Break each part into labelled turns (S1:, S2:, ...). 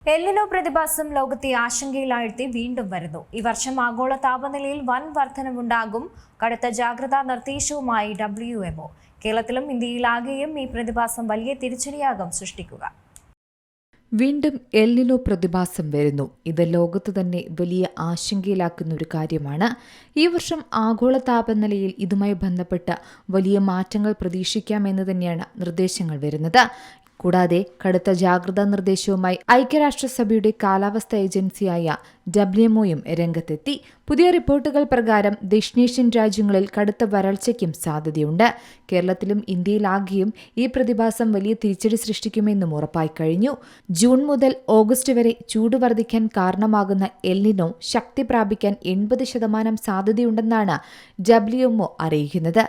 S1: El Niño പ്രതിഭാസം ലോകത്തെ ആശങ്കയിലാഴ്ത്തി വീണ്ടും വരുന്നു. ഈ വർഷം ആഗോള താപനിലയിൽ വൻ വർധനവുണ്ടാകും. കടുത്ത ജാഗ്രതാ നിർദ്ദേശവുമായി WMO. കേരളത്തിലും ഇന്ത്യയിലാകെയും ഈ പ്രതിഭാസം വലിയ തിരിച്ചടിയാകും സൃഷ്ടിക്കുക.
S2: വീണ്ടും എൽനിനോ പ്രതിഭാസം വരുന്നു. ഇത് ലോകത്ത് തന്നെ വലിയ ആശങ്കയിലാക്കുന്ന ഒരു കാര്യമാണ്. ഈ വർഷം ആഗോള താപനിലയിൽ ഇതുമായി ബന്ധപ്പെട്ട വലിയ മാറ്റങ്ങൾ പ്രതീക്ഷിക്കാമെന്ന് തന്നെയാണ് നിർദ്ദേശങ്ങൾ വരുന്നത്. കൂടാതെ കടുത്ത ജാഗ്രതാ നിർദ്ദേശവുമായി ഐക്യരാഷ്ട്രസഭയുടെ കാലാവസ്ഥാ ഏജൻസിയായ WMOയും രംഗത്തെത്തി. പുതിയ റിപ്പോർട്ടുകൾ പ്രകാരം ദക്ഷിണേഷ്യൻ രാജ്യങ്ങളിൽ കടുത്ത വരൾച്ചയ്ക്കും സാധ്യതയുണ്ട്. കേരളത്തിലും ഇന്ത്യയിലാകെയും ഈ പ്രതിഭാസം വലിയ തിരിച്ചടി സൃഷ്ടിക്കുമെന്നും ഉറപ്പായി കഴിഞ്ഞു. ജൂൺ മുതൽ ഓഗസ്റ്റ് വരെ ചൂട് വർദ്ധിക്കാൻ കാരണമാകുന്ന എൽനിനോ ശക്തി പ്രാപിക്കാൻ 80% സാധ്യതയുണ്ടെന്നാണ് WMO അറിയിക്കുന്നത്.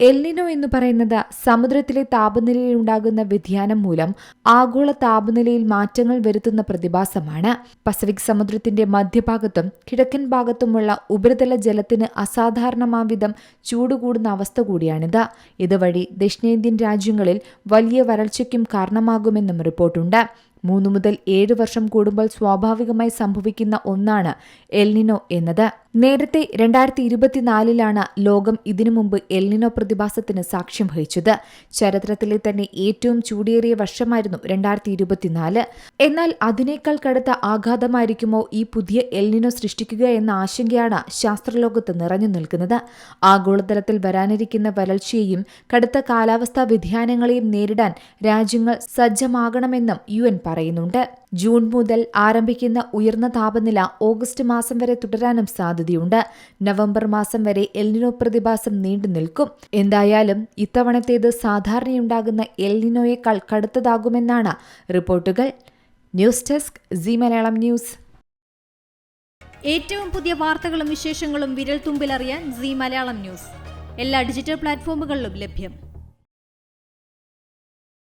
S2: എൽനിനോ എന്ന് പറയുന്നത് സമുദ്രത്തിലെ താപനിലയിൽ ഉണ്ടാകുന്ന വ്യതിയാനം മൂലം ആഗോള താപനിലയിൽ മാറ്റങ്ങൾ വരുത്തുന്ന പ്രതിഭാസമാണ്. പസഫിക് സമുദ്രത്തിന്റെ മധ്യഭാഗത്തും കിഴക്കൻ ഭാഗത്തുമുള്ള ഉപരിതല ജലത്തിന് അസാധാരണമാംവിധം ചൂട് കൂടുന്ന അവസ്ഥ കൂടിയാണിത്. ഇതുവഴി ദക്ഷിണേന്ത്യൻ രാജ്യങ്ങളിൽ വലിയ വരൾച്ചയ്ക്കും കാരണമാകുമെന്നും റിപ്പോർട്ടുണ്ട്. 3 മുതൽ 7 വർഷം കൂടുമ്പോൾ സ്വാഭാവികമായി സംഭവിക്കുന്ന ഒന്നാണ് എൽനിനോ എന്നത്. നേരത്തെ 2024 ലോകം ഇതിനു മുമ്പ് എൽനിനോ പ്രതിഭാസത്തിന് സാക്ഷ്യം വഹിച്ചത്. ചരിത്രത്തിലെ തന്നെ ഏറ്റവും ചൂടേറിയ വർഷമായിരുന്നു 2024. എന്നാൽ അതിനേക്കാൾ കടുത്ത ആഘാതമായിരിക്കുമോ ഈ പുതിയ എൽനിനോ സൃഷ്ടിക്കുക എന്ന ആശങ്കയാണ് ശാസ്ത്രലോകത്ത് നിറഞ്ഞു നിൽക്കുന്നത്. ആഗോളതലത്തിൽ വരാനിരിക്കുന്ന വരൾച്ചയെയും കടുത്ത കാലാവസ്ഥാ വ്യതിയാനങ്ങളെയും നേരിടാൻ രാജ്യങ്ങൾ സജ്ജമാകണമെന്നും UN പറയുന്നുണ്ട്. ജൂൺ മുതൽ ആരംഭിക്കുന്ന ഉയർന്ന താപനില ഓഗസ്റ്റ് മാസം വരെ തുടരാനും സാധ്യതയുണ്ട്. നവംബർ മാസം വരെ എൽനിനോ പ്രതിഭാസം നീണ്ടു നിൽക്കും. എന്തായാലും ഇത്തവണത്തേത് സാധാരണയുണ്ടാകുന്ന എൽനിനോയേക്കാൾ കടുത്തതാകുമെന്നാണ് റിപ്പോർട്ടുകൾ. News desk Zee Malayalam news.
S3: ഏറ്റവും പുതിയ വാർത്തകളും വിശേഷങ്ങളും വിരൽ തുമ്പിലറിയാൻ സീ മലയാളം ന്യൂസ് എല്ലാ ഡിജിറ്റൽ പ്ലാറ്റ്ഫോമുകളിലും ലഭ്യം.